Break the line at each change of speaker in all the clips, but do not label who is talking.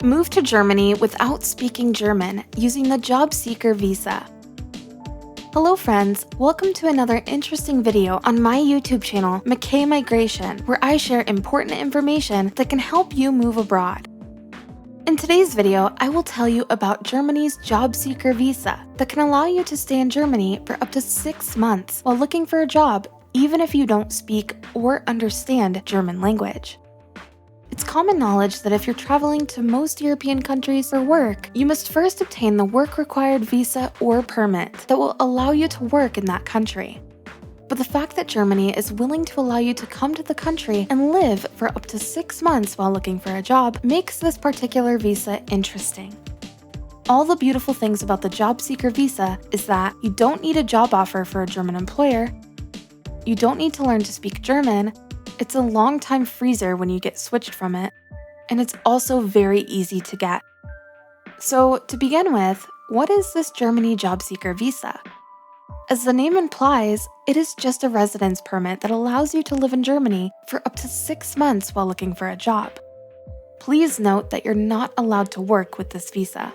Move to Germany without speaking German using the Job Seeker Visa. Hello friends, welcome to another interesting video on my YouTube channel, McKay Migration, where I share important information that can help you move abroad. In today's video, I will tell you about Germany's Job Seeker Visa that can allow you to stay in Germany for up to 6 months while looking for a job, even if you don't speak or understand German language. It's common knowledge that if you're traveling to most European countries for work, you must first obtain the work-required visa or permit that will allow you to work in that country. But the fact that Germany is willing to allow you to come to the country and live for up to 6 months while looking for a job makes this particular visa interesting. All the beautiful things about the Job Seeker Visa is that you don't need a job offer for a German employer, you don't need to learn to speak German, it's a long-time freezer when you get switched from it, and it's also very easy to get. So to begin with, what is this Germany Job Seeker Visa? As the name implies, it is just a residence permit that allows you to live in Germany for up to 6 months while looking for a job. Please note that you're not allowed to work with this visa.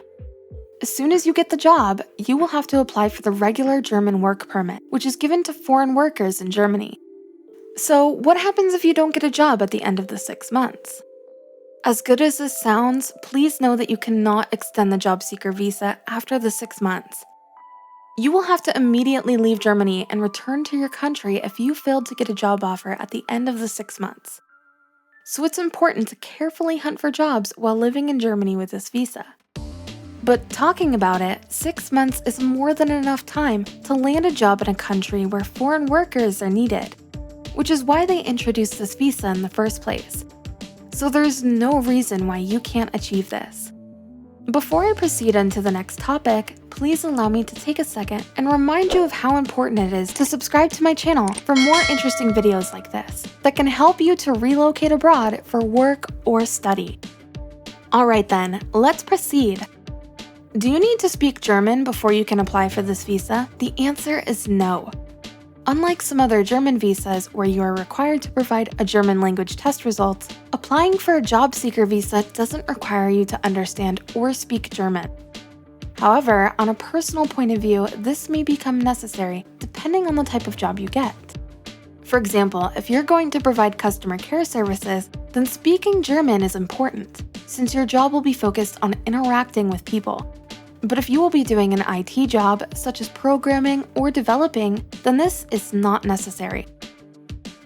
As soon as you get the job, you will have to apply for the regular German work permit, which is given to foreign workers in Germany. So what happens if you don't get a job at the end of the 6 months? As good as this sounds, please know that you cannot extend the Job Seeker Visa after the 6 months. You will have to immediately leave Germany and return to your country if you failed to get a job offer at the end of the 6 months. So it's important to carefully hunt for jobs while living in Germany with this visa. But talking about it, 6 months is more than enough time to land a job in a country where foreign workers are needed, which is why they introduced this visa in the first place. So there's no reason why you can't achieve this. Before I proceed into the next topic, please allow me to take a second and remind you of how important it is to subscribe to my channel for more interesting videos like this that can help you to relocate abroad for work or study. Alright then, let's proceed. Do you need to speak German before you can apply for this visa? The answer is no. Unlike some other German visas where you are required to provide a German language test results, applying for a job seeker visa doesn't require you to understand or speak German. However, on a personal point of view, this may become necessary depending on the type of job you get. For example, if you're going to provide customer care services, then speaking German is important, since your job will be focused on interacting with people. But if you will be doing an IT job, such as programming or developing, then this is not necessary.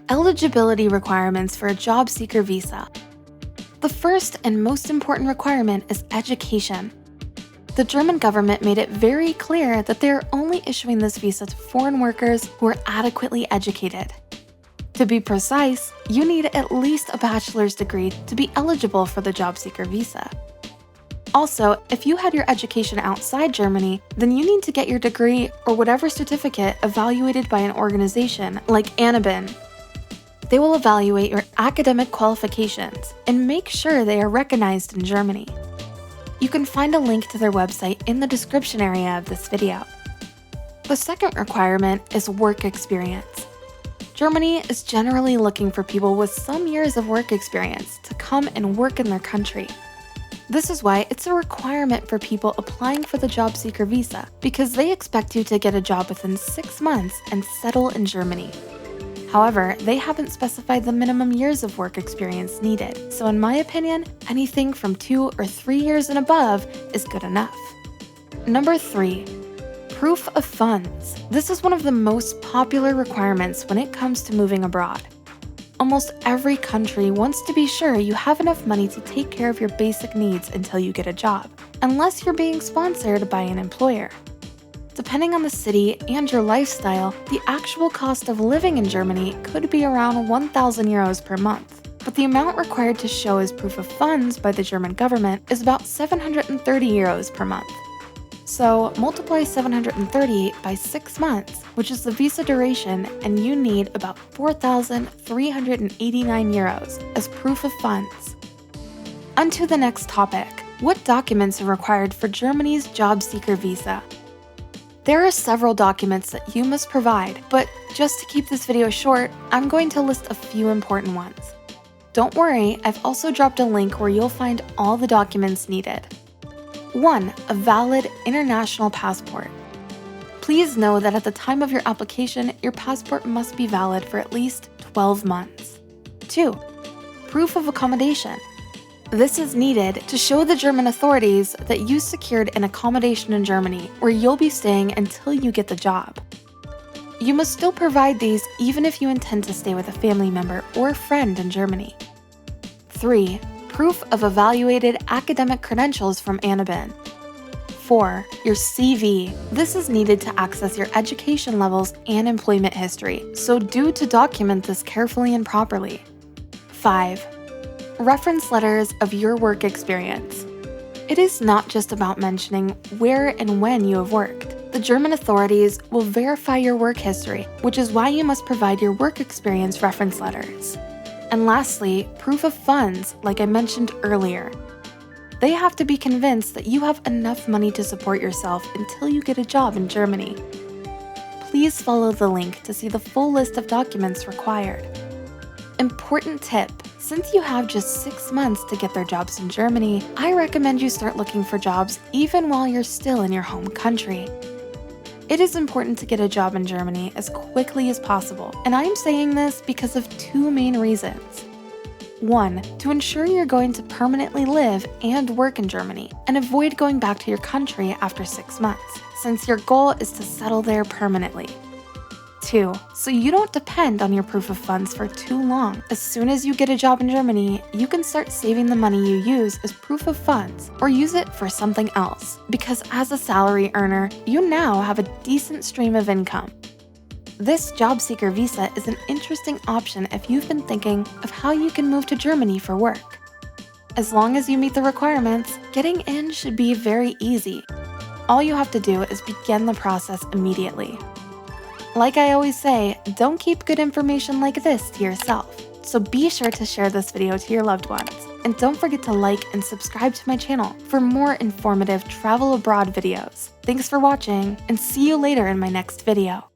Eligibility requirements for a job seeker visa. The first and most important requirement is education. The German government made it very clear that they are only issuing this visa to foreign workers who are adequately educated. To be precise, you need at least a bachelor's degree to be eligible for the job seeker visa. Also, if you had your education outside Germany, then you need to get your degree or whatever certificate evaluated by an organization like Anabin. They will evaluate your academic qualifications and make sure they are recognized in Germany. You can find a link to their website in the description area of this video. The second requirement is work experience. Germany is generally looking for people with some years of work experience to come and work in their country. This is why it's a requirement for people applying for the job seeker visa, because they expect you to get a job within 6 months and settle in Germany. However, they haven't specified the minimum years of work experience needed, so in my opinion, anything from 2 or 3 years and above is good enough. Number 3. Proof of funds. This is one of the most popular requirements when it comes to moving abroad. Almost every country wants to be sure you have enough money to take care of your basic needs until you get a job, unless you're being sponsored by an employer. Depending on the city and your lifestyle, the actual cost of living in Germany could be around 1,000 euros per month, but the amount required to show as proof of funds by the German government is about 730 euros per month. So multiply 730 by 6 months, which is the visa duration, and you need about 4,389 euros as proof of funds. On to the next topic. What documents are required for Germany's job seeker visa? There are several documents that you must provide, but just to keep this video short, I'm going to list a few important ones. Don't worry, I've also dropped a link where you'll find all the documents needed. 1. A valid international passport. Please know that at the time of your application, your passport must be valid for at least 12 months. 2. Proof of accommodation. This is needed to show the German authorities that you secured an accommodation in Germany where you'll be staying until you get the job. You must still provide these even if you intend to stay with a family member or friend in Germany. 3. Proof of evaluated academic credentials from ANABIN. 4. Your CV. This is needed to access your education levels and employment history, so do to document this carefully and properly. 5. Reference letters of your work experience. It is not just about mentioning where and when you have worked. The German authorities will verify your work history, which is why you must provide your work experience reference letters. And lastly, proof of funds, like I mentioned earlier. They have to be convinced that you have enough money to support yourself until you get a job in Germany. Please follow the link to see the full list of documents required. Important tip: since you have just 6 months to get their jobs in Germany, I recommend you start looking for jobs even while you're still in your home country. It is important to get a job in Germany as quickly as possible, and I'm saying this because of 2 main reasons. 1. To ensure you're going to permanently live and work in Germany, and avoid going back to your country after 6 months, since your goal is to settle there permanently. 2. So you don't depend on your proof of funds for too long. As soon as you get a job in Germany, you can start saving the money you use as proof of funds or use it for something else, because as a salary earner, you now have a decent stream of income. This Job Seeker Visa is an interesting option if you've been thinking of how you can move to Germany for work. As long as you meet the requirements, getting in should be very easy. All you have to do is begin the process immediately. Like I always say, don't keep good information like this to yourself. So be sure to share this video to your loved ones. And don't forget to like and subscribe to my channel for more informative travel abroad videos. Thanks for watching, and see you later in my next video.